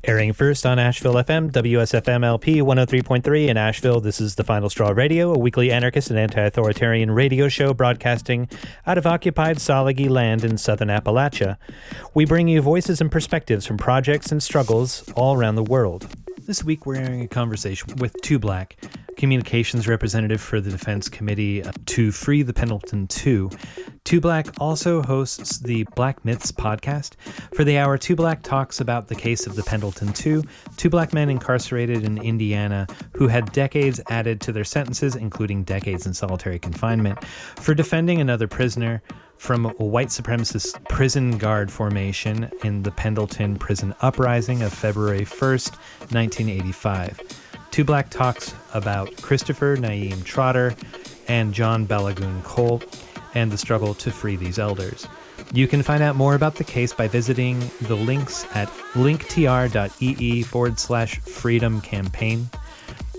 Airing first on Asheville FM, WSFM LP 103.3 in Asheville, this is The Final Straw Radio, a weekly anarchist and anti-authoritarian radio show broadcasting out of occupied Salagi land in southern Appalachia. We bring you voices and perspectives from projects and struggles all around the world. This week we're airing a conversation with 2 Black, communications representative for the Defense Committee to free the Pendleton 2. 2 Black also hosts the Black Myths podcast. For the hour, 2 Black talks about the case of the Pendleton 2, 2 Black men incarcerated in Indiana who had decades added to their sentences, including decades in solitary confinement, for defending another prisoner from a white supremacist prison guard formation in the Pendleton Prison Uprising of February 1st, 1985. 2 Black talks about Christopher Naeem Trotter and John Balagoon Cole and the struggle to free these elders. You can find out more about the case by visiting the links at LinkTr.ee/FreedomCampaign.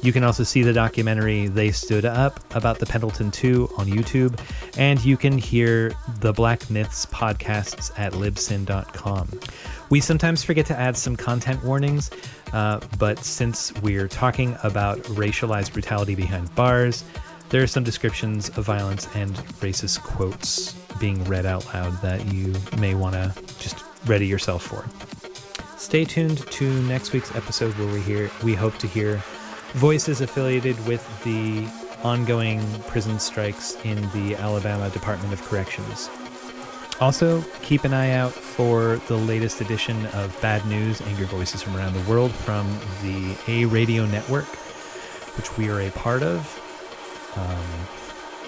You can also see the documentary They Stood Up about the Pendleton 2 on YouTube, and you can hear the Black Myths podcasts at libsyn.com. We sometimes forget to add some content warnings, but since we're talking about racialized brutality behind bars, there are some descriptions of violence and racist quotes being read out loud that you may want to just ready yourself for. Stay tuned to next week's episode where we hope to hear voices affiliated with the ongoing prison strikes in the Alabama Department of Corrections. Also, keep an eye out for the latest edition of Bad News, Angry Voices from Around the World from the A Radio Network, which we are a part of.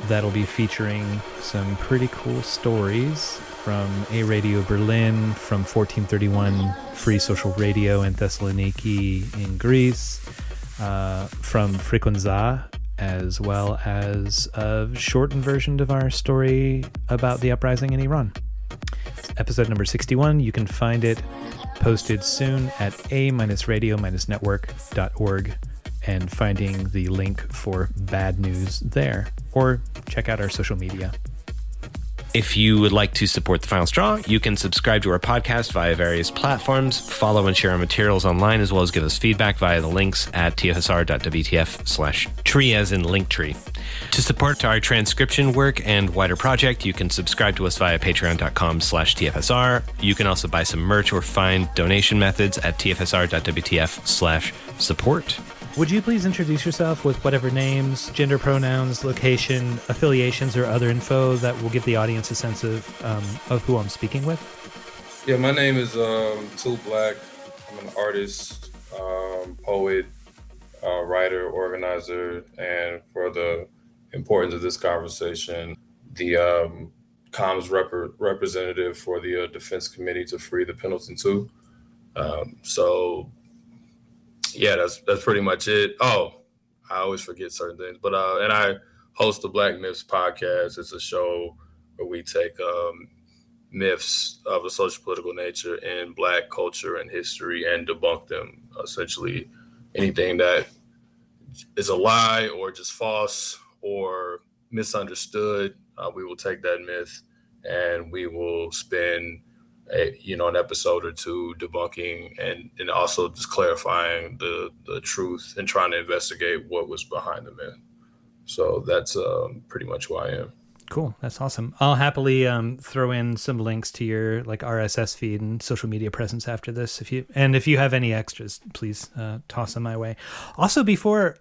That'll be featuring some pretty cool stories from A Radio Berlin, from 1431 Free Social Radio in Thessaloniki in Greece, from Frequenza, as well as a shortened version of our story about the uprising in Iran. Episode number 61, you can find it posted soon at a-radio-network.org and finding the link for Bad News there, or check out our social media. If you would like to support The Final Straw, you can subscribe to our podcast via various platforms, follow and share our materials online, as well as give us feedback via the links at tfsr.wtf/tree, as in LinkTr.ee. To support our transcription work and wider project, you can subscribe to us via patreon.com/tfsr. You can also buy some merch or find donation methods at tfsr.wtf/support. Would you please introduce yourself with whatever names, gender pronouns, location, affiliations, or other info that will give the audience a sense of who I'm speaking with? Yeah, my name is 2 Black. I'm an artist, poet, writer, organizer, and for the importance of this conversation, the comms representative for the Defense Committee to free the Pendleton 2. Yeah, that's pretty much it. Oh, I always forget certain things, but and I host the Black Myths podcast. It's a show where we take myths of a social political nature in Black culture and history and debunk them. Essentially, anything that is a lie or just false or misunderstood, we will take that myth and we will spend an episode or two debunking and also just clarifying the truth and trying to investigate what was behind the myth. So that's pretty much who I am. Cool. That's awesome. I'll happily throw in some links to your RSS feed and social media presence after this. If you have any extras, please toss them my way. Also, before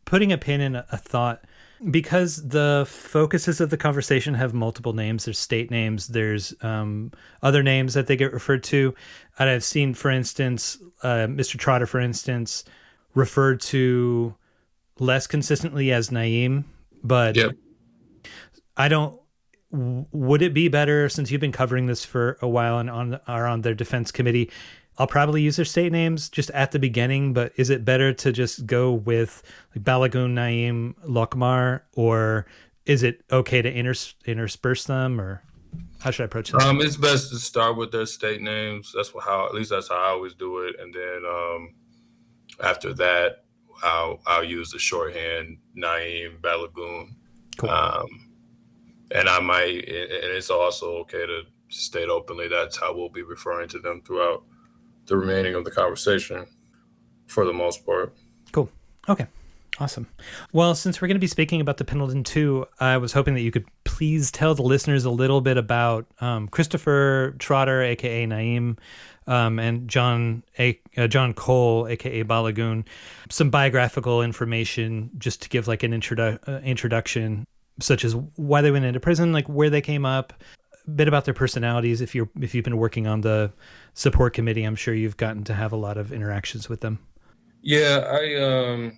putting a pin in a thought, because the focuses of the conversation have multiple names, there's state names, there's other names that they get referred to. And I've seen, for instance, Mr. Trotter, for instance, referred to less consistently as Naeem, but yep. Would it be better, since you've been covering this for a while and are on their defense committee, I'll probably use their state names just at the beginning, but is it better to just go with Balagoon, Naeem, Lokmar, or is it okay to intersperse them, or how should I approach that? It's best to start with their state names. At least that's how I always do it. And then after that, I'll use the shorthand Naeem, Balagoon. Cool. And it's also okay to state openly that's how we'll be referring to them throughout the remaining of the conversation for the most part. Cool. Okay. Awesome. Well, since we're going to be speaking about the Pendleton 2, I was hoping that you could please tell the listeners a little bit about Christopher Trotter, a.k.a. Naeem, and John Cole, a.k.a. Balagoon, some biographical information just to give like an introduction, such as why they went into prison, like where they came up, a bit about their personalities. If you've been working on the support committee, I'm sure you've gotten to have a lot of interactions with them. Yeah,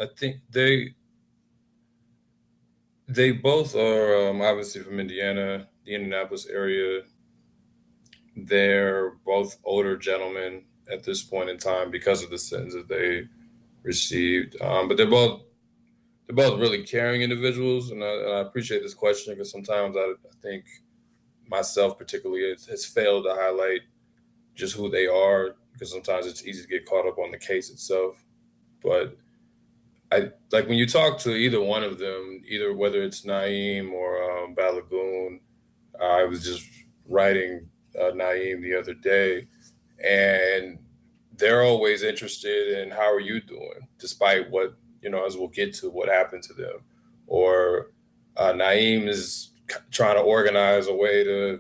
I think they both are obviously from Indiana, the Indianapolis area. They're both older gentlemen at this point in time because of the sentence that they received. But they're both really caring individuals, and I appreciate this question because sometimes I think myself particularly has failed to highlight just who they are, because sometimes it's easy to get caught up on the case itself. But I like when you talk to either one of them, either whether it's Naeem or Balagoon. I was just writing Naeem the other day, and they're always interested in how are you doing, despite what, as we'll get to, what happened to them. Or Naeem is trying to organize a way to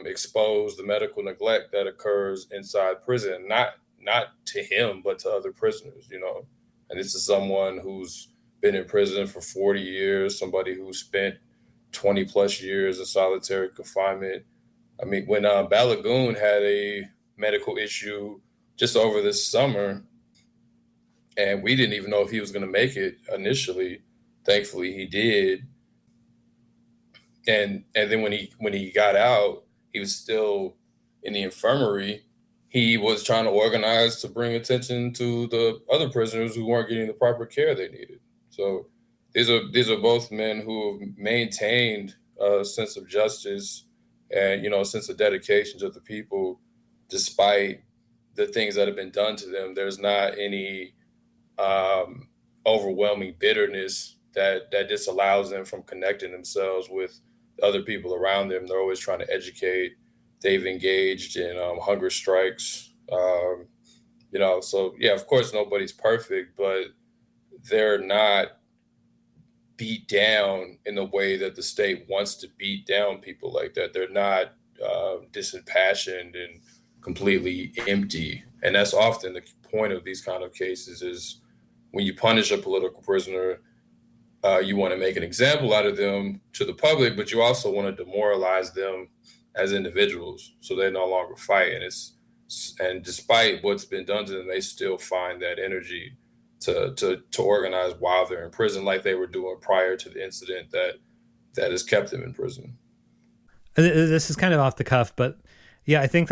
expose the medical neglect that occurs inside prison, not to him, but to other prisoners, And this is someone who's been in prison for 40 years, somebody who spent 20 plus years in solitary confinement. I mean, when Balagoon had a medical issue just over this summer, and we didn't even know if he was going to make it initially. Thankfully, he did. And then when he got out, he was still in the infirmary. He was trying to organize to bring attention to the other prisoners who weren't getting the proper care they needed. So these are both men who have maintained a sense of justice and, a sense of dedication to the people, despite the things that have been done to them. There's not any overwhelming bitterness that disallows them from connecting themselves with other people around them. They're always trying to educate. They've engaged in hunger strikes. So yeah, of course nobody's perfect, but they're not beat down in the way that the state wants to beat down people like that. They're not disimpassioned and completely empty. And that's often the point of these kind of cases is when you punish a political prisoner, you want to make an example out of them to the public, but you also want to demoralize them as individuals so they no longer fight. And despite what's been done to them, they still find that energy to organize while they're in prison, like they were doing prior to the incident that has kept them in prison. This is kind of off the cuff, but yeah, I think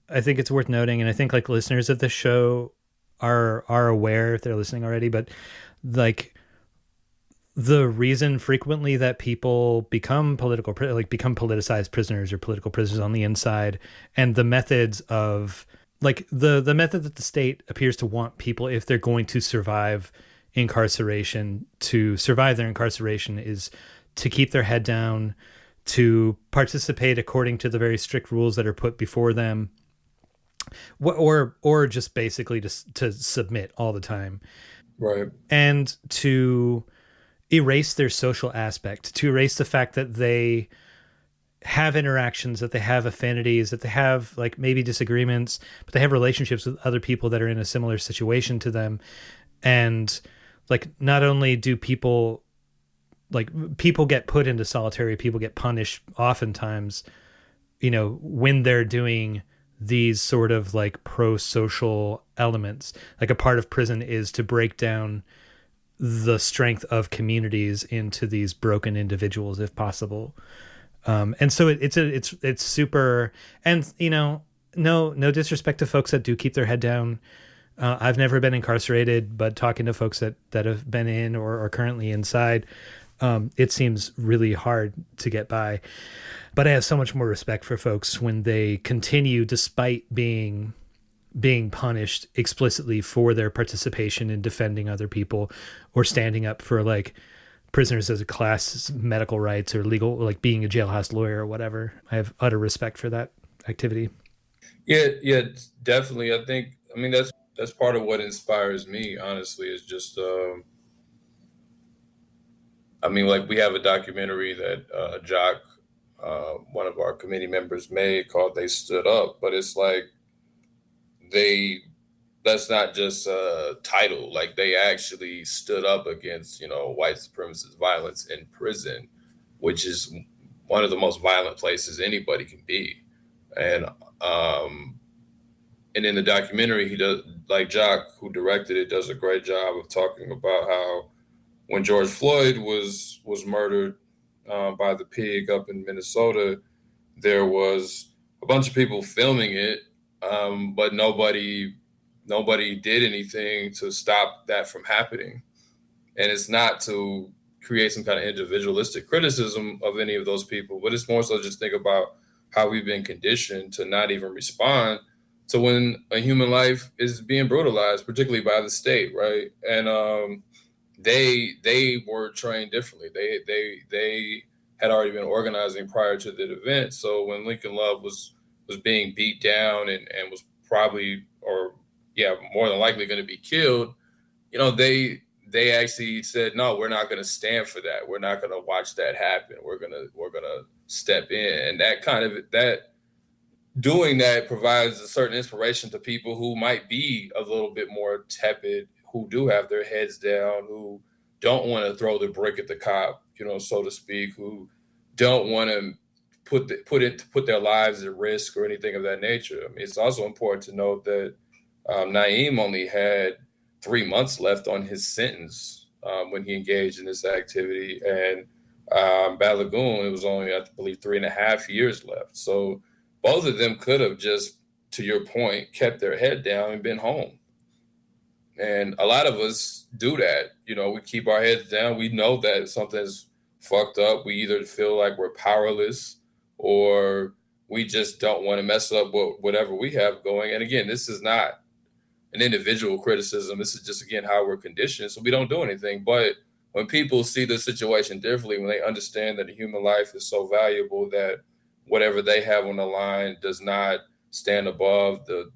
it's worth noting, and I think like listeners of the show are aware if they're listening already, but like the reason frequently that people become politicized prisoners or political prisoners on the inside, and the methods of like the method that the state appears to want people, if they're going to survive their incarceration, is to keep their head down, to participate according to the very strict rules that are put before them, or just basically to submit all the time. Right. And to erase their social aspect, to erase the fact that they have interactions, that they have affinities, that they have like maybe disagreements, but they have relationships with other people that are in a similar situation to them. And like, not only do people get put into solitary, people get punished oftentimes, when they're doing these sort of like pro-social elements. Like a part of prison is to break down the strength of communities into these broken individuals if possible. And so it's super, and no disrespect to folks that do keep their head down. I've never been incarcerated, but talking to folks that have been in or are currently inside, it seems really hard to get by. But I have so much more respect for folks when they continue, despite being punished explicitly for their participation in defending other people or standing up for like prisoners as a class, medical rights or legal, like being a jailhouse lawyer or whatever. I have utter respect for that activity. Yeah, definitely. I mean, that's part of what inspires me, honestly, is just, I mean, like we have a documentary that Jock, one of our committee members, made called "They Stood Up," but it's like they that's not just a title. Like they actually stood up against, white supremacist violence in prison, which is one of the most violent places anybody can be. And um, and in the documentary, he does, like Jock, who directed it, does a great job of talking about how when George Floyd was murdered by the pig up in Minnesota, there was a bunch of people filming it, but nobody did anything to stop that from happening. And it's not to create some kind of individualistic criticism of any of those people, but it's more so just think about how we've been conditioned to not even respond to when a human life is being brutalized, particularly by the state, right? And they were trained differently. They had already been organizing prior to the event. So when Lincoln Love was being beat down and was probably, or yeah, more than likely going to be killed, they actually said, no, we're not going to stand for that. We're not going to watch that happen. We're gonna step in, and that doing that provides a certain inspiration to people who might be a little bit more tepid, who do have their heads down, who don't want to throw the brick at the cop, so to speak, who don't want to put their lives at risk or anything of that nature. I mean, it's also important to note that Naeem only had 3 months left on his sentence when he engaged in this activity, and Balagoon, it was only, I believe, 3.5 years left. So both of them could have just, to your point, kept their head down and been home. And a lot of us do that. We keep our heads down. We know that something's fucked up. We either feel like we're powerless or we just don't want to mess up whatever we have going. And again, this is not an individual criticism. This is just, again, how we're conditioned. So we don't do anything. But when people see the situation differently, when they understand that a human life is so valuable that whatever they have on the line does not stand above the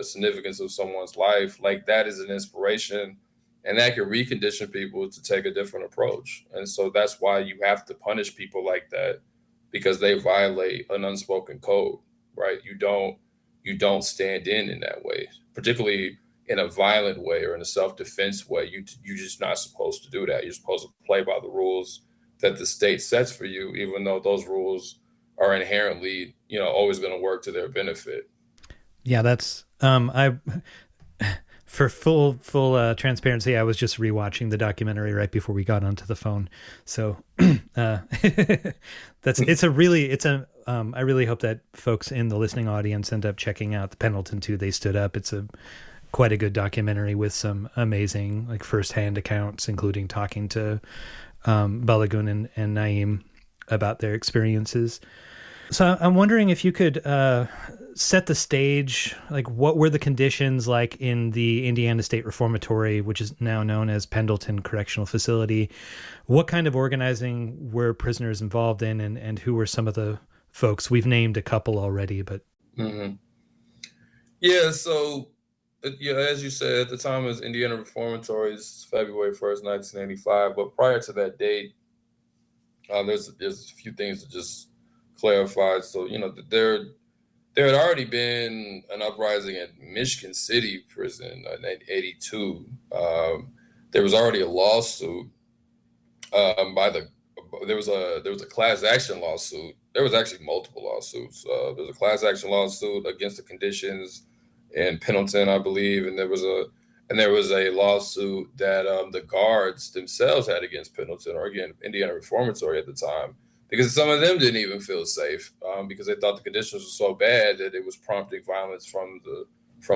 significance of someone's life, like that is an inspiration, and that can recondition people to take a different approach. And so that's why you have to punish people like that, because they violate an unspoken code, right? You don't stand in that way, particularly in a violent way or in a self-defense way. You're just not supposed to do that. You're supposed to play by the rules that the state sets for you, even though those rules are inherently, always going to work to their benefit. Yeah, that's for full transparency, I was just rewatching the documentary right before we got onto the phone. So I really hope that folks in the listening audience end up checking out the Pendleton 2, They Stood Up. It's quite a good documentary with some amazing firsthand accounts, including talking to Balagoon and Naeem about their experiences. So I'm wondering if you could set the stage, what were the conditions like in the Indiana State Reformatory, which is now known as Pendleton Correctional Facility? What kind of organizing were prisoners involved in, and who were some of the folks? We've named a couple already, but... Mm-hmm. Yeah, so, as you said, at the time it was Indiana Reformatory, February 1st, 1985, but prior to that date, there's a few things to just clarify. So, there had already been an uprising at Michigan City Prison in 1982. There was already a lawsuit there was a class action lawsuit. There was actually multiple lawsuits. There was a class action lawsuit against the conditions in Pendleton, I believe, and there was a lawsuit that the guards themselves had against Pendleton, or again Indiana Reformatory at the time, because some of them didn't even feel safe because they thought the conditions were so bad that it was prompting violence from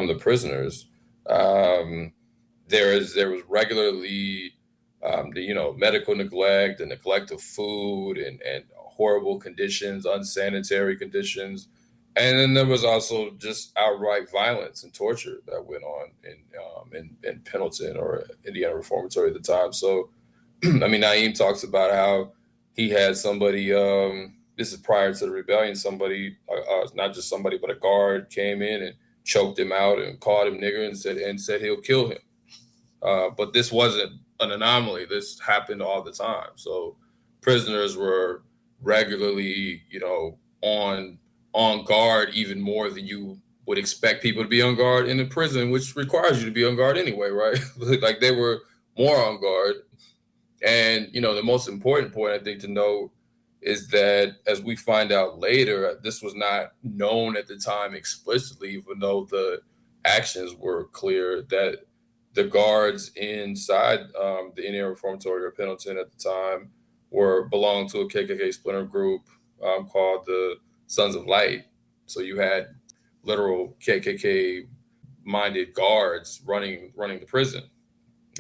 the prisoners. There was regularly medical neglect, the neglect of food, and horrible conditions, unsanitary conditions. And then there was also just outright violence and torture that went on in Pendleton, or Indiana Reformatory at the time. So, I mean, Naeem talks about how he had somebody this is prior to the rebellion. Somebody, not just somebody, but a guard came in and choked him out and called him nigger and said he'll kill him. But this wasn't an anomaly. This happened all the time. So prisoners were regularly, on guard, even more than you would expect people to be on guard in a prison, which requires you to be on guard anyway, right? Like they were more on guard. And, the most important point I think to know is that, as we find out later, this was not known at the time explicitly, even though the actions were clear, that the guards inside the Indian Reformatory or Pendleton at the time belonged to a KKK splinter group called the Sons of Light. So you had literal KKK minded guards running the prison.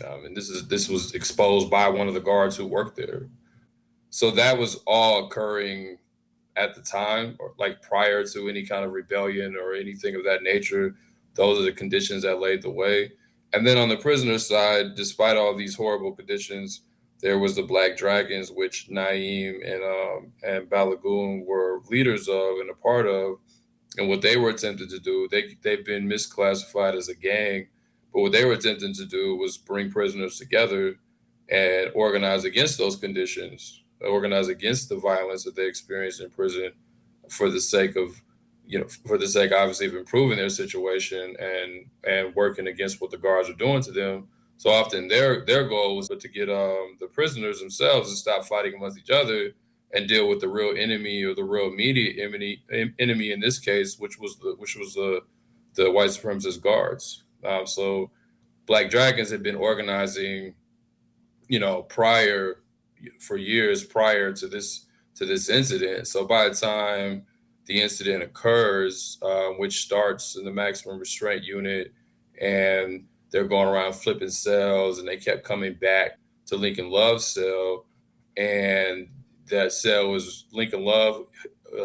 And this was exposed by one of the guards who worked there. So that was all occurring at the time, or like prior to any kind of rebellion or anything of that nature. Those are the conditions that laid the way. And then on the prisoner side, despite all these horrible conditions, there was the Black Dragons, which Naeem and Balagoon were leaders of and a part of. And what they were attempting to do, they've been misclassified as a gang, but what they were attempting to do was bring prisoners together and organize against those conditions, organize against the violence that they experienced in prison for the sake of, obviously of improving their situation and working against what the guards are doing to them. So often their goal was to get the prisoners themselves to stop fighting amongst each other and deal with the real enemy, or the real immediate enemy in this case, which was the white supremacist guards. So Black Dragons had been organizing, for years prior to this incident. So by the time the incident occurs, which starts in the maximum restraint unit, and they're going around flipping cells, and they kept coming back to Lincoln Love's cell, and that cell was Lincoln Love.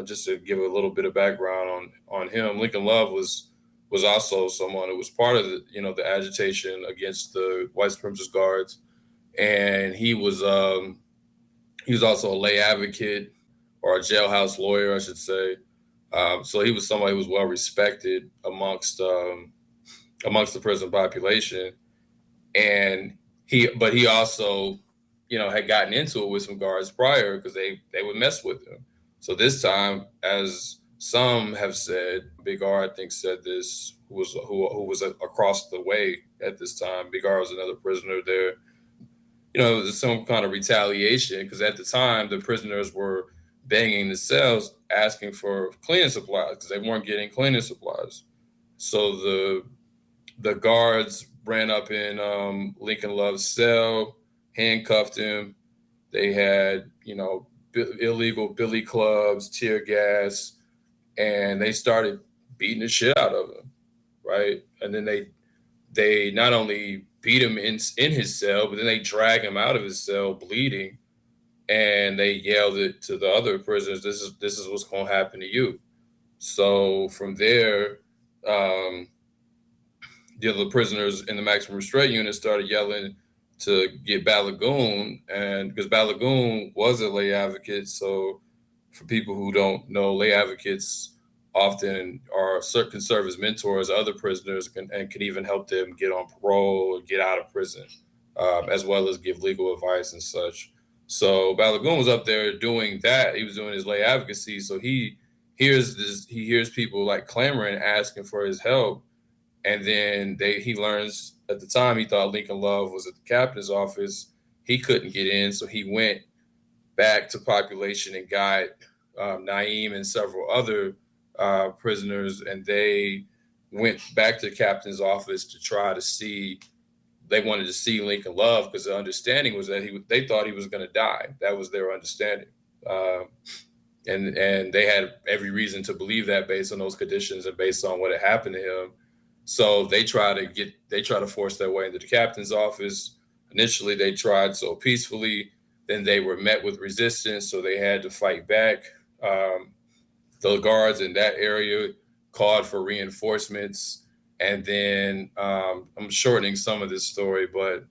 Just to give a little bit of background on him, Lincoln Love was also someone who was part of the agitation against the white supremacist guards, and he was also a lay advocate, or a jailhouse lawyer, I should say. So he was somebody who was well respected amongst the prison population, and he also had gotten into it with some guards prior, because they would mess with him. So this time, as some have said, Big R, I think, said this, who was across the way at this time. Big R was another prisoner there. There's some kind of retaliation, because at the time the prisoners were banging the cells asking for cleaning supplies because they weren't getting cleaning supplies. So the guards ran up in Lincoln Love's cell, handcuffed him. They had, illegal billy clubs, tear gas, and they started beating the shit out of him, right? And then they not only beat him in his cell, but then they drag him out of his cell bleeding, and they yelled it to the other prisoners, this is what's going to happen to you. So from there, the prisoners in the maximum restraint unit started yelling to get Balagoon, and because Balagoon was a lay advocate. So for people who don't know, lay advocates often can serve as mentors to other prisoners and can even help them get on parole or get out of prison, as well as give legal advice and such. So Balagoon was up there doing that. He was doing his lay advocacy. So he hears people like clamoring, asking for his help. And then he learns, at the time he thought Lincoln Love was at the captain's office. He couldn't get in. So he went back to population and got Naeem and several other prisoners. And they went back to the captain's office to try to see. They wanted to see Lincoln Love because the understanding was that they thought he was going to die. That was their understanding. And they had every reason to believe that based on those conditions and based on what had happened to him. So they try to force their way into the captain's office. Initially, they tried so peacefully. Then they were met with resistance, so they had to fight back. The guards in that area called for reinforcements. And then I'm shortening some of this story, but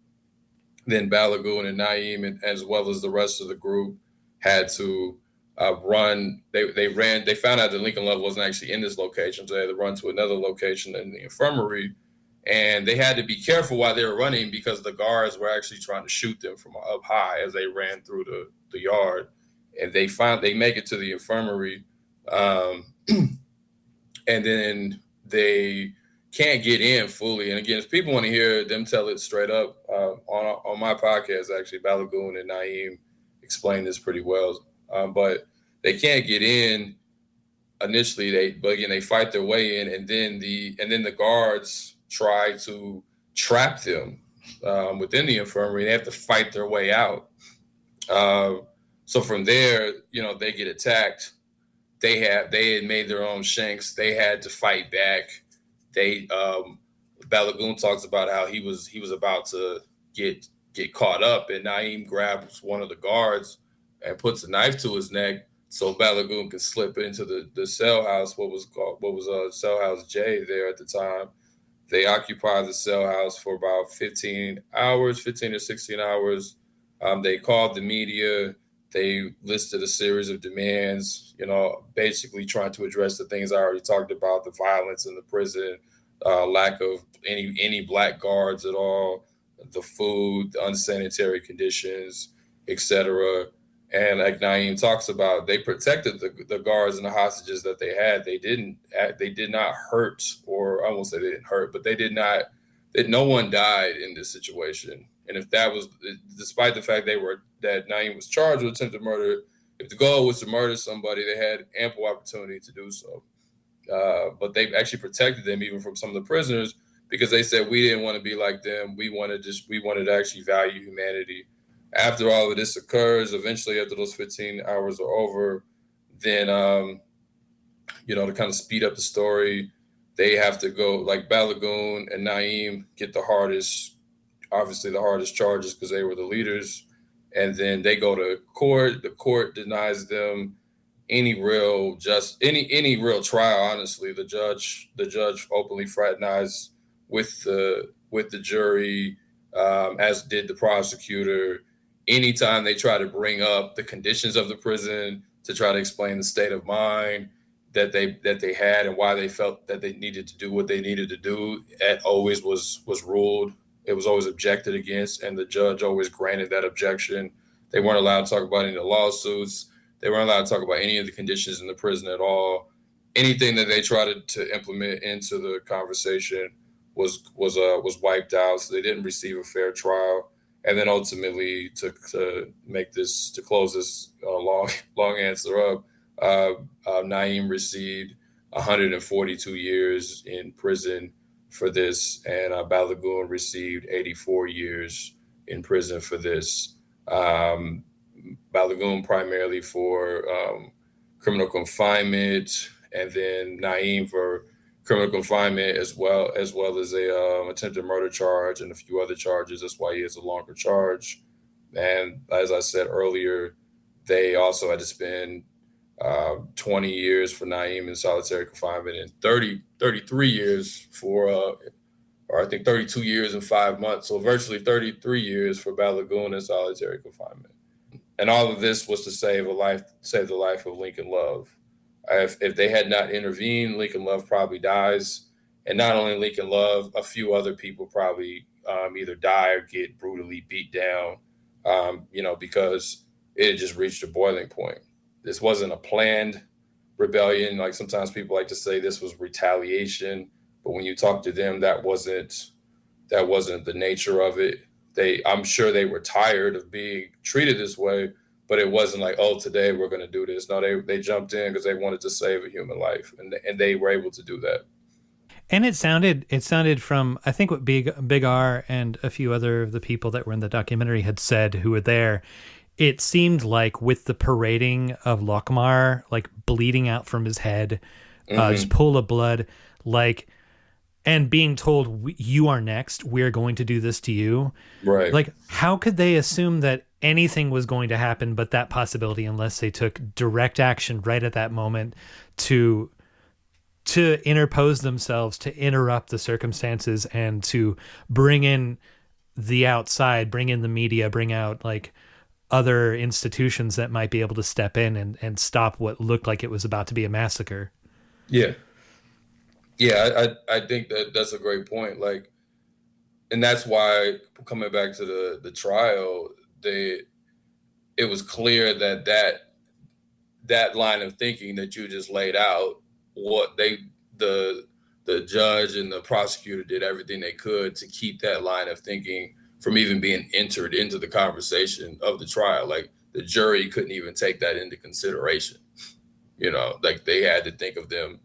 then Balagoon and Naeem, as well as the rest of the group, had to They found out that Lincoln Love wasn't actually in this location, so they had to run to another location in the infirmary, and they had to be careful while they were running because the guards were actually trying to shoot them from up high as they ran through the yard. And they make it to the infirmary, and then they can't get in fully. And again, if people want to hear them tell it straight up, on my podcast, actually, Balagoon and Naeem explain this pretty well. But they can't get in initially. They fight their way in, and then the guards try to trap them within the infirmary. They have to fight their way out. So from there, they get attacked. They had made their own shanks. They had to fight back. Balagoon talks about how he was about to get caught up, and Naeem grabs one of the guards and puts a knife to his neck so Balagoon can slip into the cell house, what was cell house J there at the time. They occupied the cell house for about 15 or 16 hours. They called the media. They listed a series of demands, basically trying to address the things I already talked about, the violence in the prison, lack of any black guards at all, the food, the unsanitary conditions, etc. And like Naeem talks about, they protected the guards and the hostages that they had. They did not hurt, or I won't say they didn't hurt, but no one died in this situation. And if that was, despite the fact that Naeem was charged with attempted murder, if the goal was to murder somebody, they had ample opportunity to do so. But they actually protected them even from some of the prisoners because they said we didn't want to be like them. We wanted to actually value humanity. After all of this occurs, eventually after those 15 hours are over, then to kind of speed up the story, they have to go, like Balagoon and Naeem get the hardest charges because they were the leaders. And then they go to court. The court denies them any real trial. Honestly, the judge openly fraternized with the jury, as did the prosecutor. Anytime they try to bring up the conditions of the prison to try to explain the state of mind that they had and why they felt that they needed to do what they needed to do, it always was ruled. It was always objected against, and the judge always granted that objection. They weren't allowed to talk about any of the lawsuits. They weren't allowed to talk about any of the conditions in the prison at all. Anything that they tried to implement into the conversation was wiped out. So they didn't receive a fair trial. And then ultimately, to close this long answer up, Naeem received 142 years in prison for this, and Balagoon received 84 years in prison for this. Balagoon primarily for criminal confinement, and then Naeem for criminal confinement as well as a attempted murder charge and a few other charges. That's why he has a longer charge. And as I said earlier, they also had to spend 20 years for Naeem in solitary confinement and 33 years or I think 32 years and 5 months. So virtually 33 years for Balagoon in solitary confinement. And all of this was to save the life of Lincoln Love. If they had not intervened, Lincoln Love probably dies. And not only Lincoln Love, a few other people probably either die or get brutally beat down, because it had just reached a boiling point. This wasn't a planned rebellion. Like sometimes people like to say this was retaliation, but when you talk to them, that wasn't the nature of it. I'm sure they were tired of being treated this way, but it wasn't like, oh, today we're going to do this. No, they jumped in because they wanted to save a human life, and they were able to do that. And it sounded from, I think what Big R and a few other of the people that were in the documentary had said who were there, it seemed like with the parading of Lokmar, like bleeding out from his head, just pool of blood, like, and being told, you are next, we're going to do this to you. Right. Like, how could they assume that anything was going to happen but that possibility unless they took direct action right at that moment to interpose themselves, to interrupt the circumstances, and to bring in the outside, bring in the media, bring out like other institutions that might be able to step in and stop what looked like it was about to be a massacre. Yeah. Yeah, I think that's a great point. Like, and that's why, coming back to the trial, it was clear that line of thinking that you just laid out, the judge and the prosecutor did everything they could to keep that line of thinking from even being entered into the conversation of the trial. Like, the jury couldn't even take that into consideration. Like, they had to think of them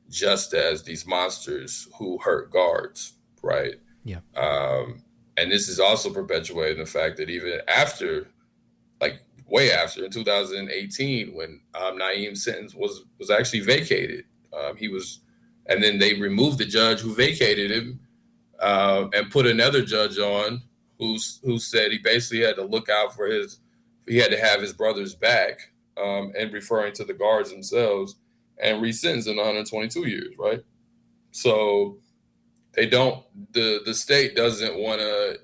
just as these monsters who hurt guards, right? Yeah. And this is also perpetuating the fact that even after, like way after, in 2018, when Naeem's sentence was actually vacated, and then they removed the judge who vacated him and put another judge on who said he basically had to look out for he had to have his brother's back, and referring to the guards themselves, and resentenced in 122 years, right? So the state doesn't want to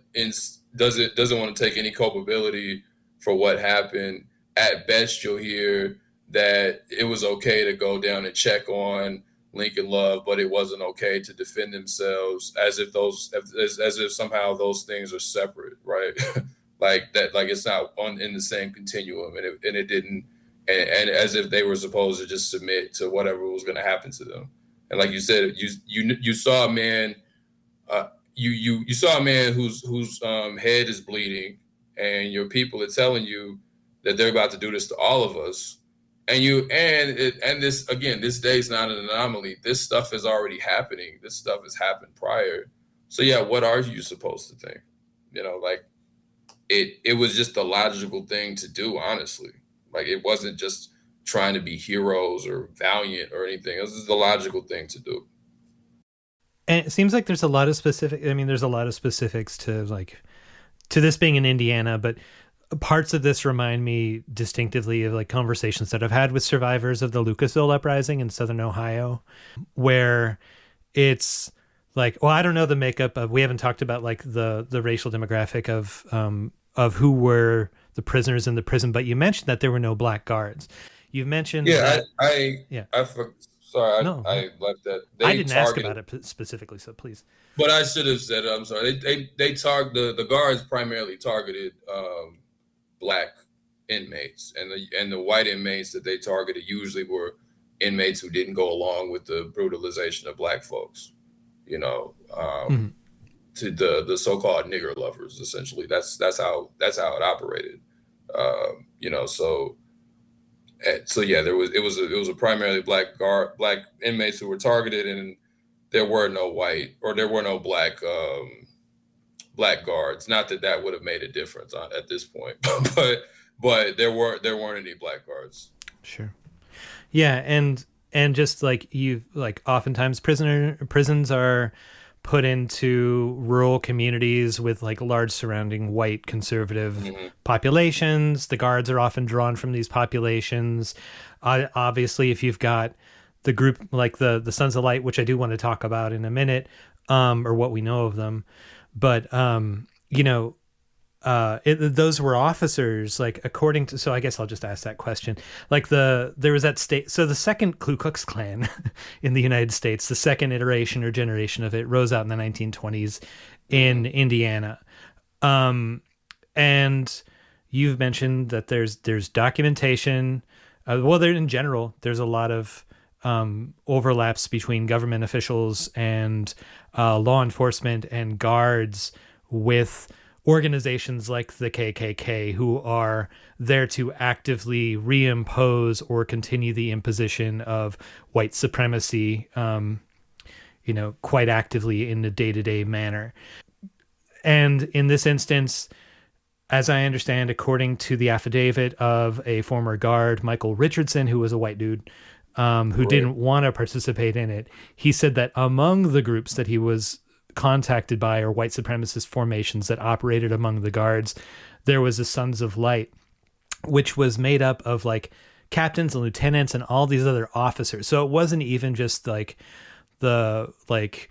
take any culpability for what happened. At best, you'll hear that it was okay to go down and check on Lincoln Love, but it wasn't okay to defend themselves, as if somehow those things are separate, right? Like that, like it's not in the same continuum, and it didn't, and as if they were supposed to just submit to whatever was going to happen to them. And like you said, you saw a man, you saw a man whose head is bleeding, and your people are telling you that they're about to do this to all of us. And this, again, this day is not an anomaly. This stuff is already happening. This stuff has happened prior. So yeah, what are you supposed to think? Like it was just the logical thing to do, honestly. Like, it wasn't just trying to be heroes or valiant or anything. It was just the logical thing to do. And it seems like there's a lot of specifics to this being in Indiana, but parts of this remind me distinctively of like conversations that I've had with survivors of the Lucasville Uprising in Southern Ohio, where it's like, well, I don't know the makeup of, we haven't talked about like the racial demographic of who were the prisoners in the prison, but you mentioned that there were no black guards. You've mentioned I left that. I didn't ask about it specifically, so please. But I should have said it. I'm sorry. They targeted, the guards primarily targeted black inmates, and the white inmates that they targeted usually were inmates who didn't go along with the brutalization of black folks. To the so-called nigger lovers, essentially. That's how it operated. So yeah, it was a primarily black inmates who were targeted, and there were no black guards. Not that would have made a difference at this point, but there weren't any black guards. Sure. Yeah, and just like oftentimes prisons are put into rural communities with like large surrounding white conservative populations. The guards are often drawn from these populations. Obviously, if you've got the group like the Sons of Light, which I do want to talk about in a minute, or what we know of them, but those were officers, like, according to, so I guess I'll just ask that question. Like there was that state, so the second Ku Klux Klan in the United States, the second iteration or generation of it, rose out in the 1920s in Indiana. And you've mentioned that there's documentation. In general, there's a lot of overlaps between government officials and law enforcement and guards with organizations like the KKK, who are there to actively reimpose or continue the imposition of white supremacy, quite actively in a day-to-day manner. And in this instance, as I understand, according to the affidavit of a former guard, Michael Richardson, who was a white dude, who didn't want to participate in it, he said that among the groups that he was contacted by are white supremacist formations that operated among the guards. There was the Sons of Light, which was made up of like captains and lieutenants and all these other officers. So it wasn't even just like the like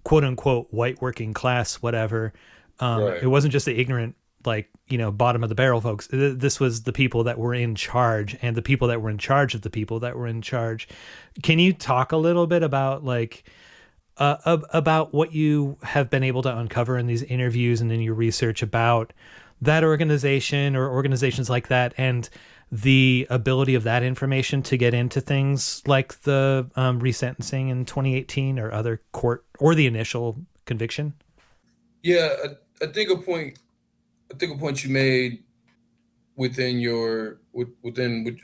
quote unquote white working class, whatever. It wasn't just the ignorant like, bottom of the barrel folks. This was the people that were in charge, and the people that were in charge of the people that were in charge. Can you talk a little bit about about what you have been able to uncover in these interviews and in your research about that organization or organizations like that, and the ability of that information to get into things like the resentencing in 2018 or other court or the initial conviction? Yeah, I think a point you made within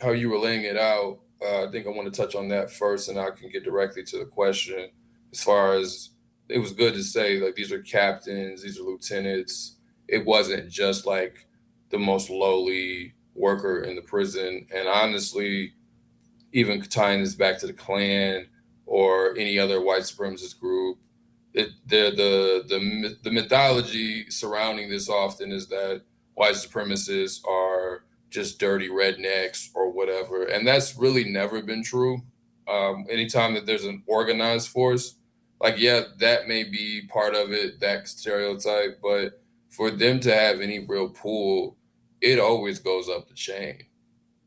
how you were laying it out. I think I want to touch on that first, and I can get directly to the question. As far as, it was good to say, like, these are captains, these are lieutenants. It wasn't just like the most lowly worker in the prison. And honestly, even tying this back to the Klan or any other white supremacist group, the mythology surrounding this often is that white supremacists are just dirty rednecks or whatever. And that's really never been true. Anytime that there's an organized force, like, yeah, that may be part of it, that stereotype, but for them to have any real pull, it always goes up the chain.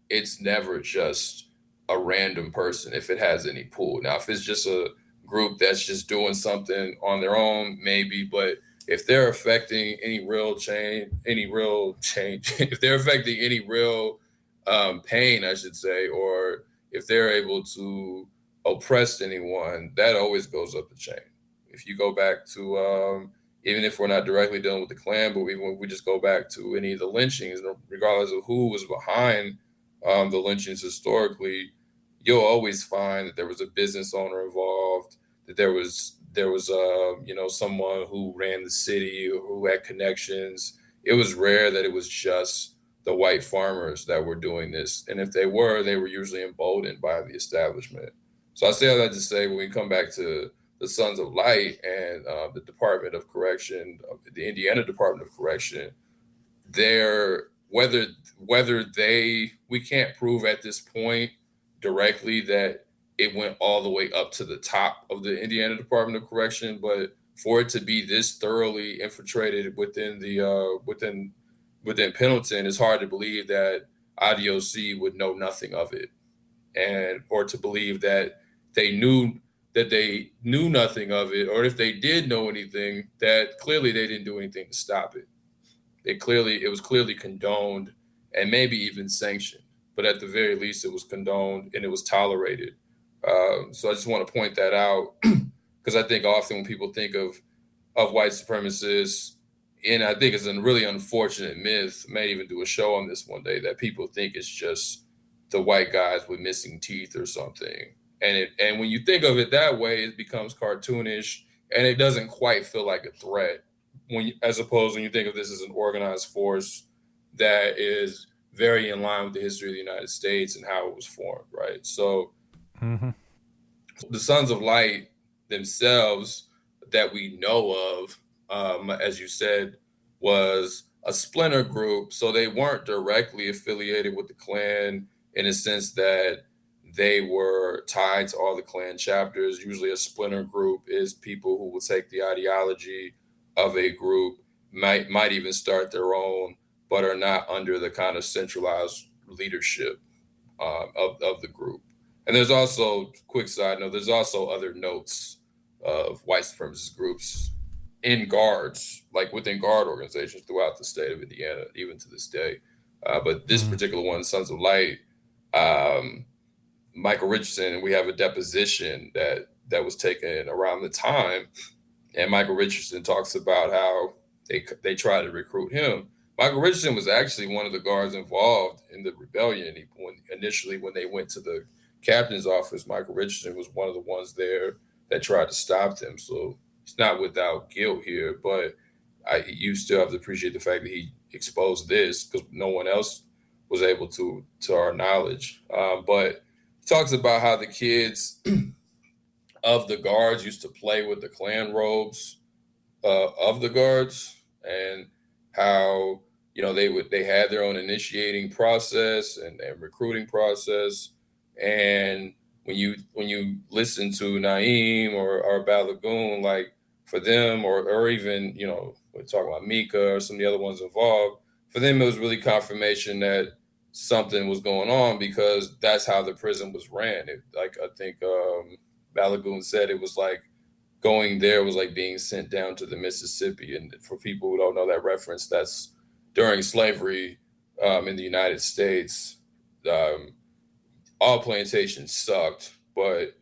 It's never just a random person if it has any pull. Now, if it's just a group that's just doing something on their own, maybe, but if they're affecting any real change, if they're affecting any real pain, I should say, or if they're able to oppress anyone, that always goes up the chain. If you go back to, even if we're not directly dealing with the Klan, but when we just go back to any of the lynchings, regardless of who was behind the lynchings historically, you'll always find that there was a business owner involved, that there was someone who ran the city or who had connections. It was rare that it was just the white farmers that were doing this. And if they were usually emboldened by the establishment. So I say all that to say, when we come back to the Sons of Light and the Department of Correction, the Indiana Department of Correction, we can't prove at this point directly that it went all the way up to the top of the Indiana Department of Correction, but for it to be this thoroughly infiltrated within Pendleton, it's hard to believe that IDOC would know nothing of it, or to believe that they knew nothing of it, or if they did know anything, that clearly they didn't do anything to stop it. It was clearly condoned and maybe even sanctioned, but at the very least, it was condoned and it was tolerated. So I just want to point that out, because I think often when people think of white supremacists, and I think it's a really unfortunate myth, may even do a show on this one day, that people think it's just the white guys with missing teeth or something. And when you think of it that way, it becomes cartoonish, and it doesn't quite feel like a threat. As opposed when you think of this as an organized force that is very in line with the history of the United States and how it was formed, right? So the Sons of Light themselves that we know of, as you said, was a splinter group. So they weren't directly affiliated with the Klan in a sense that they were tied to all the Klan chapters. Usually a splinter group is people who will take the ideology of a group, might even start their own, but are not under the kind of centralized leadership of the group. And there's also, quick side note, there's also other notes of white supremacist groups in guards, like within guard organizations throughout the state of Indiana, even to this day. But this particular one, Sons of Light, Michael Richardson, we have a deposition that was taken around the time, and Michael Richardson talks about how they tried to recruit him. Michael Richardson was actually one of the guards involved in the rebellion. Initially, when they went to the captain's office, Michael Richardson was one of the ones there that tried to stop them. So it's not without guilt here, but you still have to appreciate the fact that he exposed this, because no one else was able to our knowledge. But he talks about how the kids of the guards used to play with the Klan robes of the guards, and how they had their own initiating process and recruiting process. And when you listen to Naeem or Balagoon, like for them, or even we're talking about Mika or some of the other ones involved, for them, it was really confirmation that something was going on, because that's how the prison was ran. Like, I think Balagoon said, it was like going there was like being sent down to the Mississippi. And for people who don't know that reference, that's during slavery in the United States. All plantations sucked, but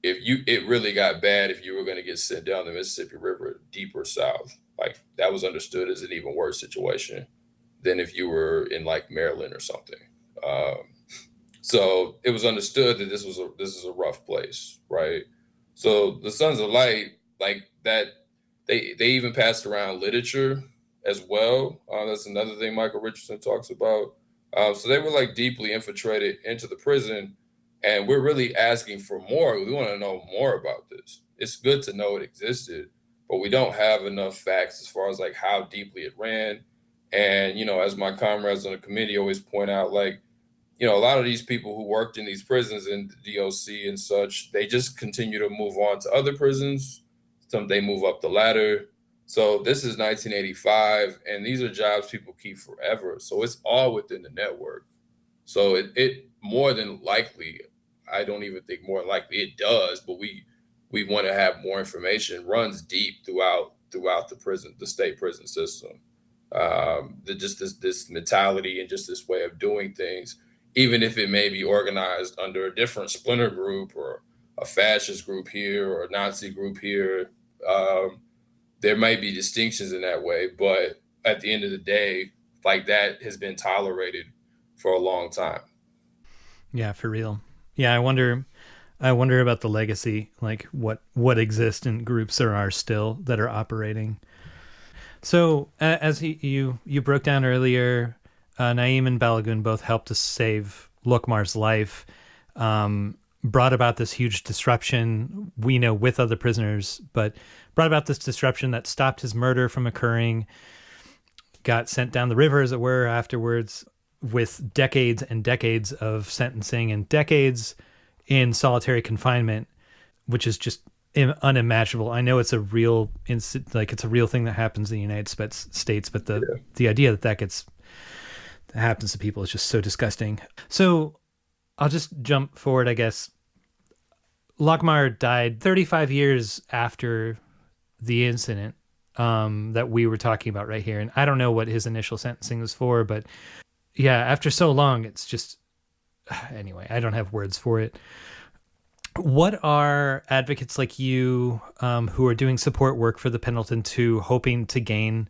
it really got bad if you were going to get sent down the Mississippi River deeper south. Like, that was understood as an even worse situation than if you were in like Maryland or something. So it was understood that this is a rough place, right? So the Sons of Light, like that, they even passed around literature as well. That's another thing Michael Richardson talks about. So they were like deeply infiltrated into the prison, and we're really asking for more. We want to know more about this. It's good to know it existed, but we don't have enough facts as far as like how deeply it ran. And, as my comrades on the committee always point out, like, a lot of these people who worked in these prisons in the DOC and such, they just continue to move on to other prisons. They move up the ladder. So this is 1985, and these are jobs people keep forever. So it's all within the network. So it more than likely, I don't even think more than likely it does, but we want to have more information, runs deep throughout the prison, the state prison system. Just this mentality and just this way of doing things, even if it may be organized under a different splinter group or a fascist group here or a Nazi group here. There might be distinctions in that way, but at the end of the day, like, that has been tolerated for a long time. Yeah, for real. Yeah, I wonder about the legacy, like what exists in groups there are still that are operating. So as you broke down earlier, Naeem and Balagoon both helped to save Lokmar's life, brought about this huge disruption, we know, with other prisoners, but brought about this disruption that stopped his murder from occurring, got sent down the river, as it were, afterwards, with decades and decades of sentencing and decades in solitary confinement, which is just unimaginable. I know it's a real it's a real thing that happens in the United States, but the idea that happens to people is just so disgusting. So I'll just jump forward, I guess. Lokmar died 35 years after the incident that we were talking about right here. And I don't know what his initial sentencing was for, but yeah, after so long, it's just, anyway, I don't have words for it. What are advocates like you who are doing support work for the Pendleton 2 hoping to gain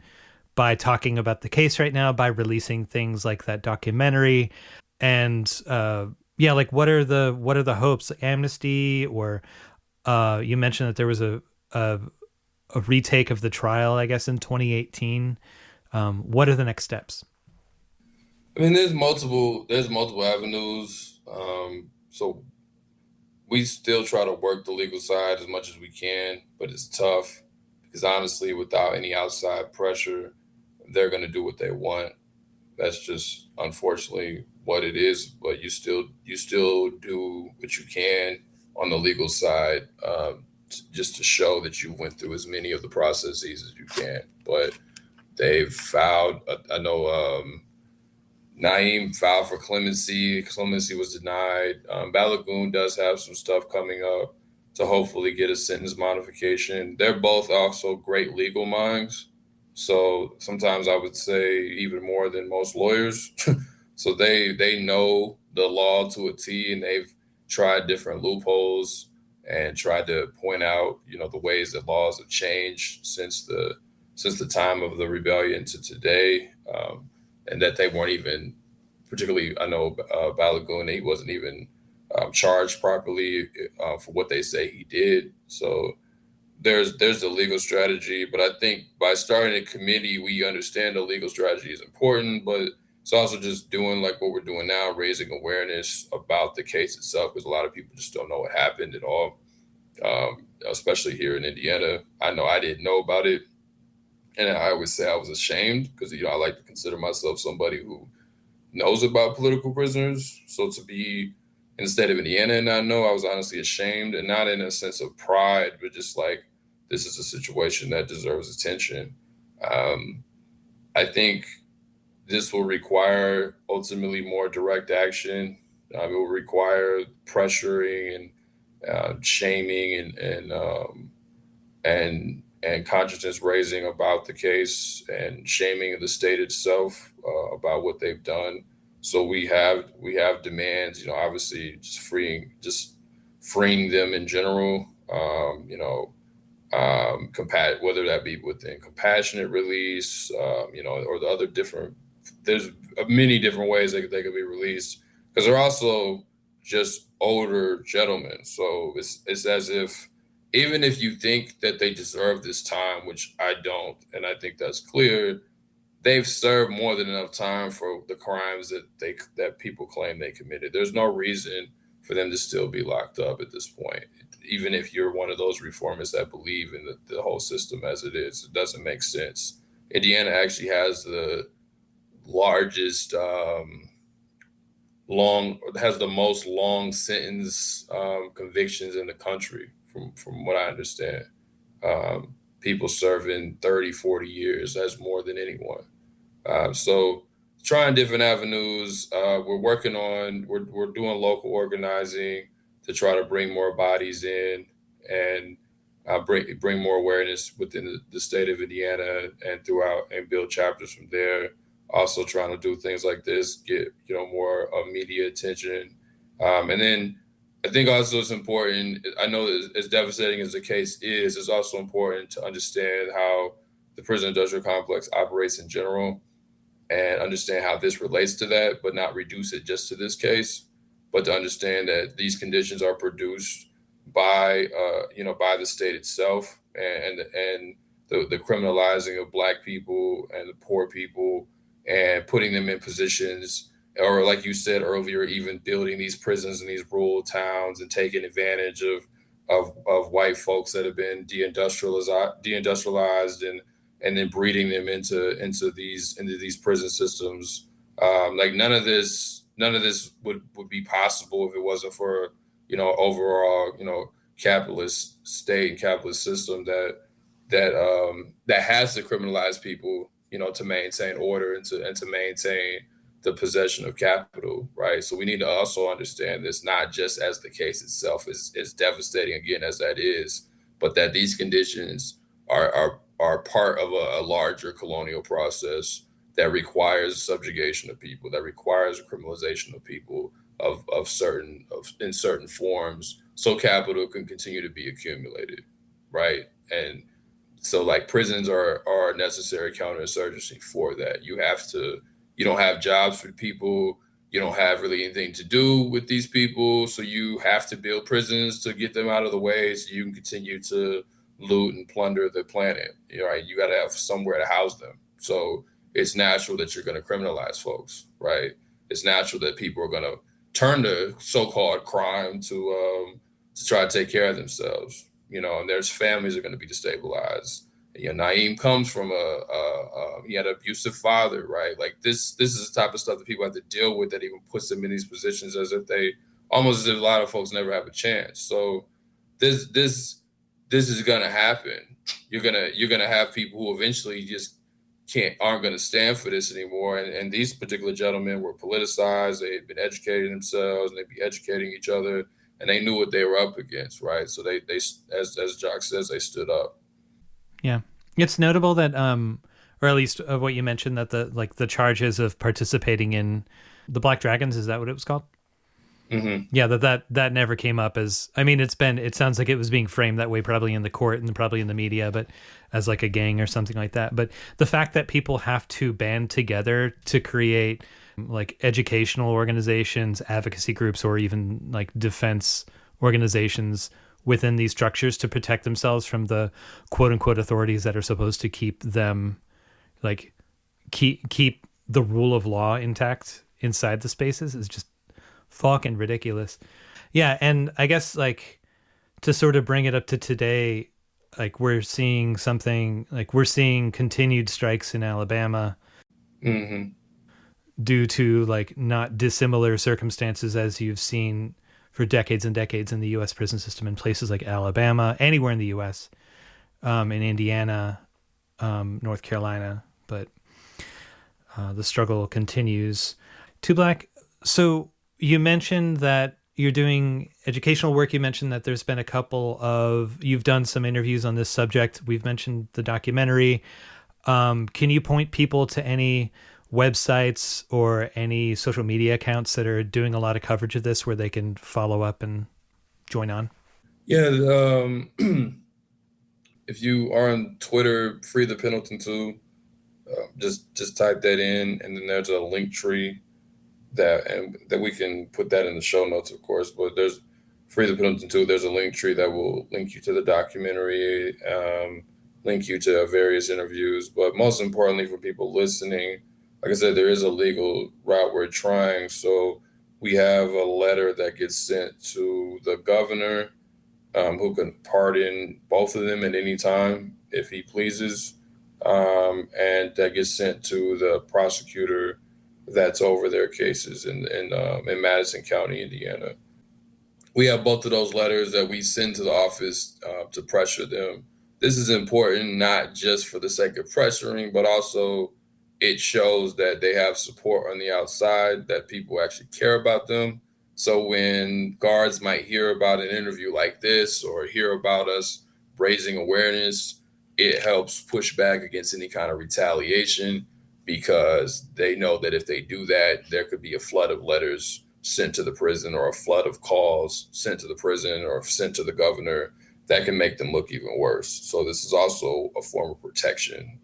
by talking about the case right now, by releasing things like that documentary? And like, what are the hopes? Amnesty, or you mentioned that there was a retake of the trial, I guess, in 2018. What are the next steps? I mean, there's multiple avenues. So we still try to work the legal side as much as we can, but it's tough because, honestly, without any outside pressure, they're going to do what they want. That's just, unfortunately, what it is. But you still do what you can on the legal side, just to show that you went through as many of the processes as you can. But they've filed. I know Naeem filed for clemency. Clemency was denied. Balagoon does have some stuff coming up to hopefully get a sentence modification. They're both also great legal minds. So sometimes I would say even more than most lawyers. So they know the law to a T, and they've tried different loopholes and tried to point out, the ways that laws have changed since the time of the rebellion to today. And that they weren't even, particularly, I know Balagoon, he wasn't even charged properly for what they say he did. So there's the legal strategy, but I think by starting a committee, we understand the legal strategy is important, but it's also just doing like what we're doing now, raising awareness about the case itself, because a lot of people just don't know what happened at all, especially here in Indiana. I know I didn't know about it. And I always say I was ashamed because, I like to consider myself somebody who knows about political prisoners. So to be in the state of Indiana and not know, I was honestly ashamed, and not in a sense of pride, but just like, this is a situation that deserves attention. I think this will require ultimately more direct action. It will require pressuring and shaming and consciousness raising about the case and shaming of the state itself about what they've done. So we have demands, obviously just freeing them in general, whether that be within compassionate release, or the other different, there's many different ways they could be released, because they're also just older gentlemen. So it's as if, even if you think that they deserve this time, which I don't, and I think that's clear, they've served more than enough time for the crimes that people claim they committed. There's no reason for them to still be locked up at this point. Even if you're one of those reformists that believe in the whole system as it is, it doesn't make sense. Indiana actually has the largest, has the most long sentence convictions in the country, from what I understand. People serving 30, 40 years, that's more than anyone. So trying different avenues. We're doing local organizing to try to bring more bodies in and bring more awareness within the state of Indiana and throughout, and build chapters from there. Also trying to do things like this, get more media attention. And then I think also it's important, I know as devastating as the case is, it's also important to understand how the prison industrial complex operates in general, and understand how this relates to that, but not reduce it just to this case, but to understand that these conditions are produced by the state itself, and the criminalizing of Black people and the poor people, and putting them in positions, or like you said earlier, even building these prisons in these rural towns and taking advantage of white folks that have been deindustrialized and then breeding them into these prison systems. Like none of this would be possible if it wasn't for overall capitalist state and capitalist system that has to criminalize people to maintain order and to maintain the possession of capital, right? So we need to also understand this, not just as the case itself is devastating again as that is, but that these conditions are part of a larger colonial process that requires subjugation of people, that requires a criminalization of people in certain forms, so capital can continue to be accumulated, right? And so like prisons are a necessary counterinsurgency for that. You don't have jobs for people. You don't have really anything to do with these people. So you have to build prisons to get them out of the way so you can continue to loot and plunder the planet. Right? You got to have somewhere to house them. So it's natural that you're going to criminalize folks, right? It's natural that people are going to turn to so-called crime to try to take care of themselves. And there's families that are going to be destabilized. Naeem comes from he had an abusive father, right? Like this is the type of stuff that people have to deal with, that even puts them in these positions as if a lot of folks never have a chance. So this is going to happen. You're going to have people who eventually just aren't going to stand for this anymore. And these particular gentlemen were politicized. They had been educating themselves, and they'd be educating each other, and they knew what they were up against, right? So they as Jock says, they stood up. Yeah. It's notable that, or at least of what you mentioned, that the charges of participating in the Black Dragons, is that what it was called? Mm-hmm. Yeah, that never came up as, it sounds like it was being framed that way, probably in the court and probably in the media, but as like a gang or something like that. But the fact that people have to band together to create like educational organizations, advocacy groups, or even like defense organizations within these structures to protect themselves from the quote unquote authorities that are supposed to keep them, like keep the rule of law intact inside the spaces, is just fucking ridiculous. Yeah. And I guess like to sort of bring it up to today, like we're seeing continued strikes in Alabama. Mm-hmm. Due to like not dissimilar circumstances as you've seen for decades and decades in the U.S. prison system in places like Alabama, anywhere in the U.S., in Indiana, North Carolina. But the struggle continues. Two Black, so you mentioned that you're doing educational work. You mentioned that there's been you've done some interviews on this subject. We've mentioned the documentary. Can you point people to any websites or any social media accounts that are doing a lot of coverage of this where they can follow up and join on? Yeah, if you are on Twitter, Free the Pendleton too, just type that in, and then there's a LinkTr.ee that we can put that in the show notes, of course. But there's Free the Pendleton too. There's a LinkTr.ee that will link you to the documentary, link you to various interviews. But most importantly, for people listening, like I said, there is a legal route we're trying. So we have a letter that gets sent to the governor, who can pardon both of them at any time if he pleases. And that gets sent to the prosecutor that's over their cases in Madison County, Indiana. We have both of those letters that we send to the office to pressure them. This is important, not just for the sake of pressuring, but also it shows that they have support on the outside, that people actually care about them. So when guards might hear about an interview like this or hear about us raising awareness, it helps push back against any kind of retaliation, because they know that if they do that, there could be a flood of letters sent to the prison or a flood of calls sent to the prison or sent to the governor that can make them look even worse. So this is also a form of protection,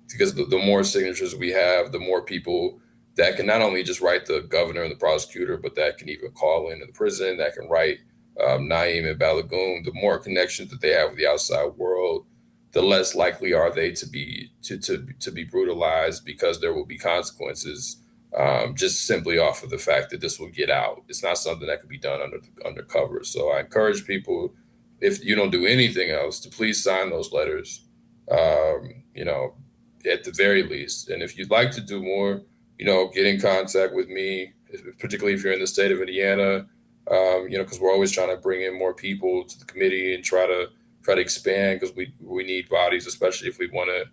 because the more signatures we have, the more people that can not only just write the governor and the prosecutor, but that can even call into the prison, that can write Naeem and Balagoon. The more connections that they have with the outside world, the less likely are they to be brutalized, because there will be consequences just simply off of the fact that this will get out. It's not something that can be done undercover. So I encourage people, if you don't do anything else, to please sign those letters, at the very least. And if you'd like to do more, get in contact with me, particularly if you're in the state of Indiana, because we're always trying to bring in more people to the committee and try to expand, because we need bodies, especially if we want to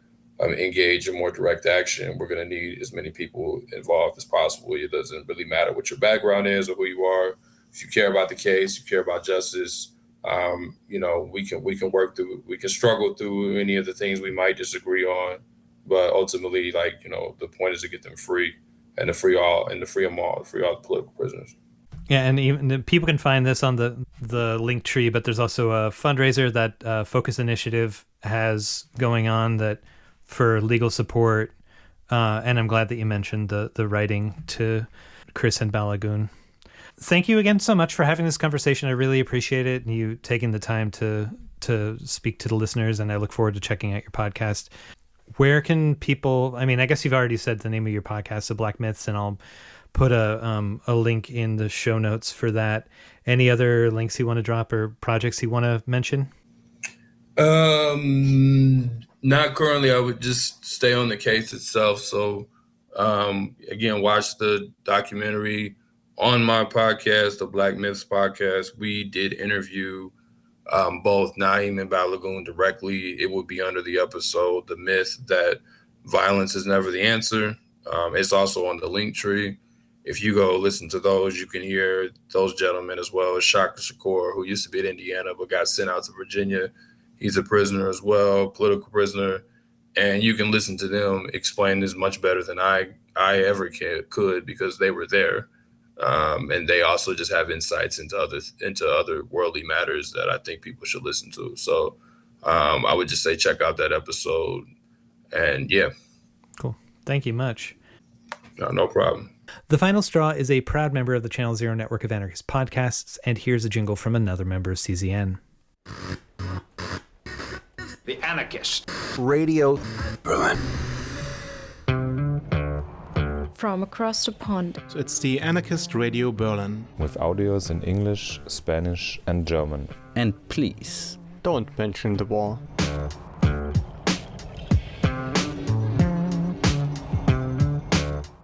engage in more direct action. We're going to need as many people involved as possible. It doesn't really matter what your background is or who you are. If you care about the case, you care about justice, we can work through, we can struggle through any of the things we might disagree on. But ultimately, the point is to get them free, and to free them all, free all the political prisoners. Yeah, and even people can find this on the LinkTr.ee, but there's also a fundraiser that Focus Initiative has going on that for legal support. And I'm glad that you mentioned the writing to Chris and Balagoon. Thank you again so much for having this conversation. I really appreciate it, and you taking the time to speak to the listeners, and I look forward to checking out your podcast. Where can people, I guess you've already said the name of your podcast, The Black Myths, and I'll put a link in the show notes for that. Any other links you want to drop or projects you want to mention? Not currently. I would just stay on the case itself. So, again, watch the documentary. On my podcast, the Black Myths Podcast, we did interview both Naeem and Balagoon directly. It would be under the episode, The Myth That Violence Is Never the Answer. It's also on the LinkTr.ee. If you go listen to those, you can hear those gentlemen, as well as Shaka Shakur, who used to be in Indiana but got sent out to Virginia. He's a prisoner as well, political prisoner. And you can listen to them explain this much better than I ever could, because they were there. And they also just have insights into other worldly matters that I think people should listen to. So I would just say check out that episode. And yeah. Cool. Thank you much. No problem. The Final Straw is a proud member of the Channel Zero network of anarchist podcasts, and here's a jingle from another member of CZN. The Anarchist Radio Berlin. From across the pond. So it's the Anarchist Radio Berlin. With audios in English, Spanish, and German. And please, don't mention the war.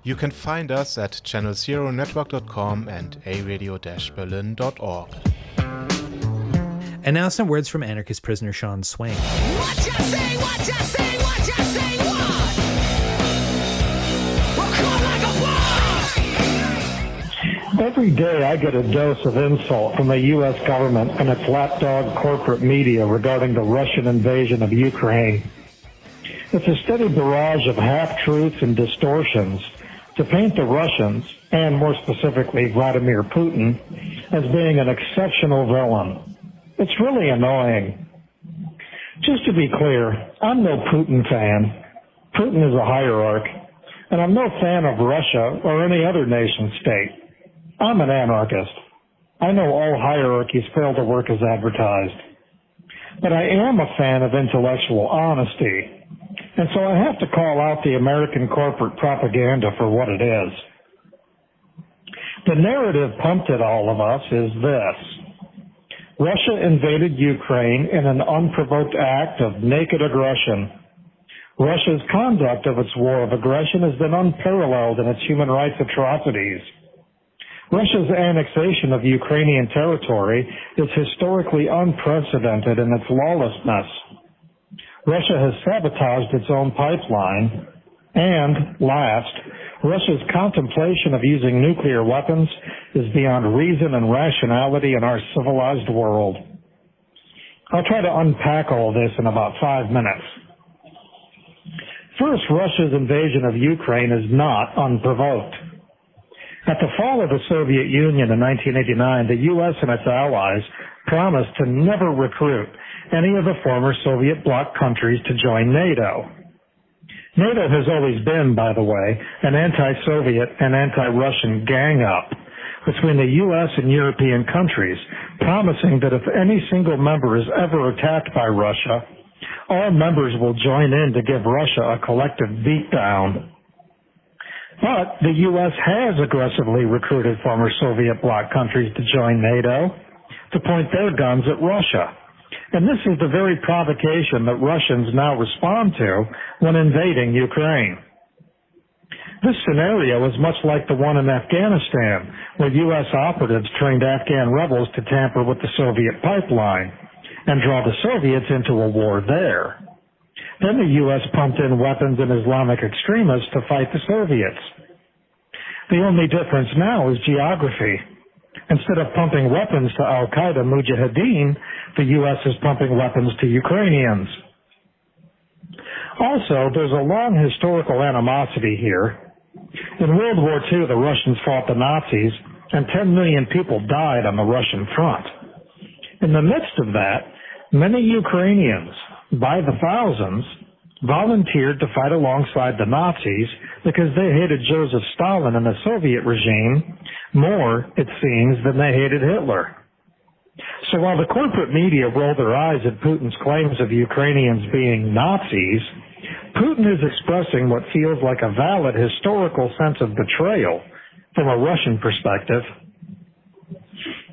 You can find us at channelzeronetwork.com and aradio-berlin.org. And now some words from anarchist prisoner Sean Swain. What you say, what you say, what you say, what? Every day I get a dose of insult from the U.S. government and its lapdog corporate media regarding the Russian invasion of Ukraine. It's a steady barrage of half-truths and distortions to paint the Russians, and more specifically Vladimir Putin, as being an exceptional villain. It's really annoying. Just to be clear, I'm no Putin fan. Putin is a hierarch, and I'm no fan of Russia or any other nation state. I'm an anarchist. I know all hierarchies fail to work as advertised. But I am a fan of intellectual honesty, and so I have to call out the American corporate propaganda for what it is. The narrative pumped at all of us is this: Russia invaded Ukraine in an unprovoked act of naked aggression. Russia's conduct of its war of aggression has been unparalleled in its human rights atrocities. Russia's annexation of Ukrainian territory is historically unprecedented in its lawlessness. Russia has sabotaged its own pipeline. And, last, Russia's contemplation of using nuclear weapons is beyond reason and rationality in our civilized world. I'll try to unpack all this in about 5 minutes. First, Russia's invasion of Ukraine is not unprovoked. At the fall of the Soviet Union in 1989, the U.S. and its allies promised to never recruit any of the former Soviet bloc countries to join NATO. NATO has always been, by the way, an anti-Soviet and anti-Russian gang-up between the U.S. and European countries, promising that if any single member is ever attacked by Russia, all members will join in to give Russia a collective beatdown. But the U.S. has aggressively recruited former Soviet bloc countries to join NATO to point their guns at Russia. And this is the very provocation that Russians now respond to when invading Ukraine. This scenario is much like the one in Afghanistan, where U.S. operatives trained Afghan rebels to tamper with the Soviet pipeline and draw the Soviets into a war there. Then the U.S. pumped in weapons and Islamic extremists to fight the Soviets. The only difference now is geography. Instead of pumping weapons to Al-Qaeda Mujahideen, the U.S. is pumping weapons to Ukrainians. Also, there's a long historical animosity here. In World War II, the Russians fought the Nazis, and 10 million people died on the Russian front. In the midst of that, many Ukrainians, by the thousands, volunteered to fight alongside the Nazis because they hated Joseph Stalin and the Soviet regime more, it seems, than they hated Hitler. So while the corporate media roll their eyes at Putin's claims of Ukrainians being Nazis, Putin is expressing what feels like a valid historical sense of betrayal from a Russian perspective.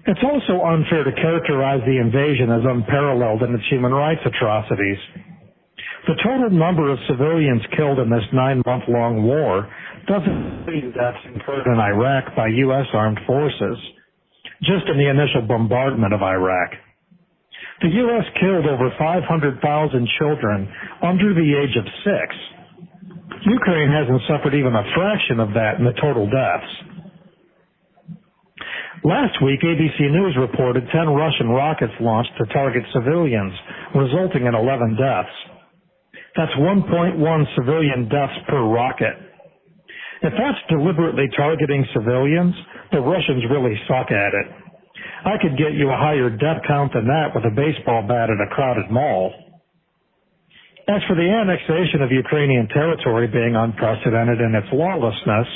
It's also unfair to characterize the invasion as unparalleled in its human rights atrocities. The total number of civilians killed in this 9-month-long war doesn't include deaths incurred in Iraq by U.S. armed forces, just in the initial bombardment of Iraq. The U.S. killed over 500,000 children under the age of 6. Ukraine hasn't suffered even a fraction of that in the total deaths. Last week, ABC News reported 10 Russian rockets launched to target civilians, resulting in 11 deaths. That's 1.1 civilian deaths per rocket. If that's deliberately targeting civilians, the Russians really suck at it. I could get you a higher death count than that with a baseball bat at a crowded mall. As for the annexation of Ukrainian territory being unprecedented in its lawlessness,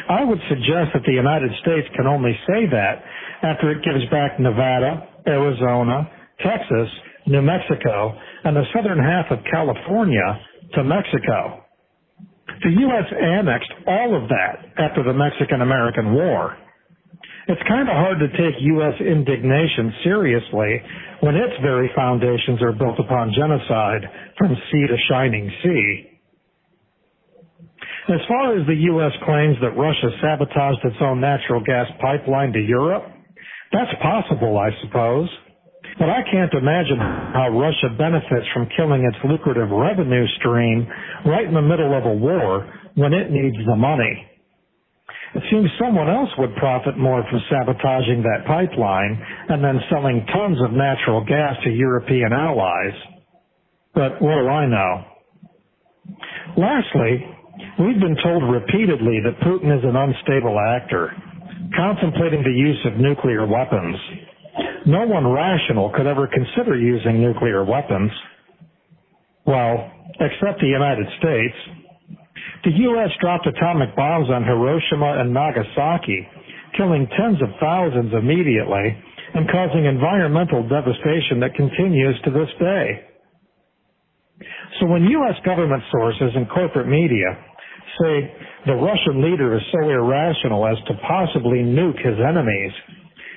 I would suggest that the United States can only say that after it gives back Nevada, Arizona, Texas, New Mexico, and the southern half of California to Mexico. The U.S. annexed all of that after the Mexican-American War. It's kind of hard to take U.S. indignation seriously when its very foundations are built upon genocide from sea to shining sea. As far as the U.S. claims that Russia sabotaged its own natural gas pipeline to Europe, that's possible, I suppose. But I can't imagine how Russia benefits from killing its lucrative revenue stream right in the middle of a war when it needs the money. It seems someone else would profit more from sabotaging that pipeline and then selling tons of natural gas to European allies. But what do I know? Lastly, we've been told repeatedly that Putin is an unstable actor, contemplating the use of nuclear weapons. No one rational could ever consider using nuclear weapons. Well, except the United States. The U.S. dropped atomic bombs on Hiroshima and Nagasaki, killing tens of thousands immediately and causing environmental devastation that continues to this day. So when U.S. government sources and corporate media say the Russian leader is so irrational as to possibly nuke his enemies,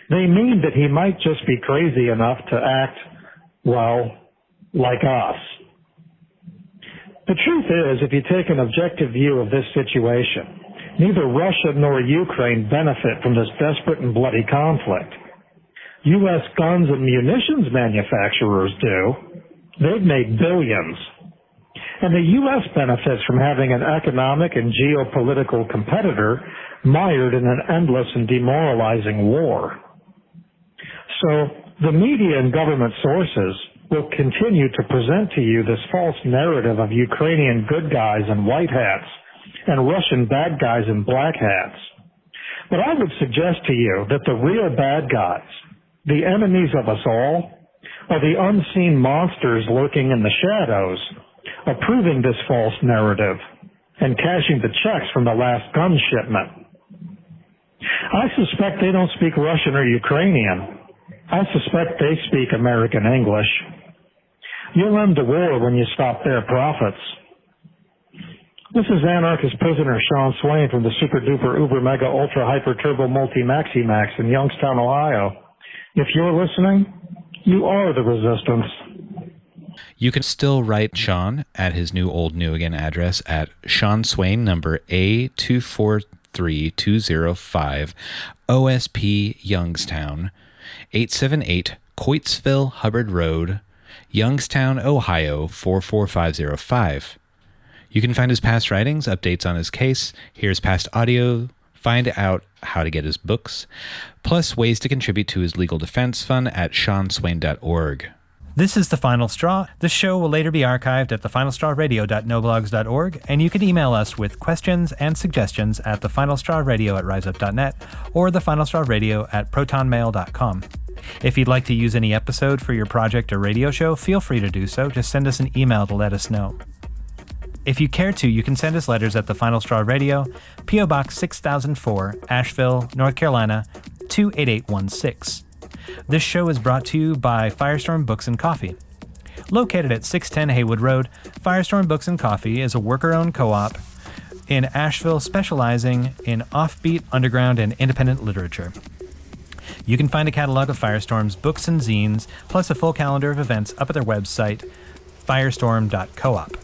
they mean that he might just be crazy enough to act, well, like us. The truth is, if you take an objective view of this situation, neither Russia nor Ukraine benefit from this desperate and bloody conflict. U.S. guns and munitions manufacturers do. They've made billions. And the U.S. benefits from having an economic and geopolitical competitor mired in an endless and demoralizing war. So the media and government sources will continue to present to you this false narrative of Ukrainian good guys in white hats and Russian bad guys in black hats. But I would suggest to you that the real bad guys, the enemies of us all, are the unseen monsters lurking in the shadows, approving this false narrative and cashing the checks from the last gun shipment. I suspect they don't speak Russian or Ukrainian. I suspect they speak American English. You'll end the war when you stop their profits. This is anarchist prisoner Sean Swain from the Super Duper Uber Mega Ultra Hyper Turbo Multi Maxi Max in Youngstown, Ohio. If you're listening, you are the resistance. You can still write Sean at his new old new again address at Sean Swain number A243205 OSP Youngstown 878 Coatesville Hubbard Road, Youngstown, Ohio 44505. You can find his past writings, updates on his case, hear his past audio, find out how to get his books, plus ways to contribute to his legal defense fund at SeanSwain.org. This is The Final Straw. This show will later be archived at thefinalstrawradio.noblogs.org, and you can email us with questions and suggestions at thefinalstrawradio@riseup.net or thefinalstrawradio@protonmail.com. If you'd like to use any episode for your project or radio show, feel free to do so. Just send us an email to let us know. If you care to, you can send us letters at The Final Straw Radio, P.O. Box 6004, Asheville, North Carolina, 28816. This show is brought to you by Firestorm Books and Coffee. Located at 610 Haywood Road, Firestorm Books and Coffee is a worker-owned co-op in Asheville specializing in offbeat, underground, and independent literature. You can find a catalog of Firestorm's books and zines, plus a full calendar of events up at their website, firestorm.coop.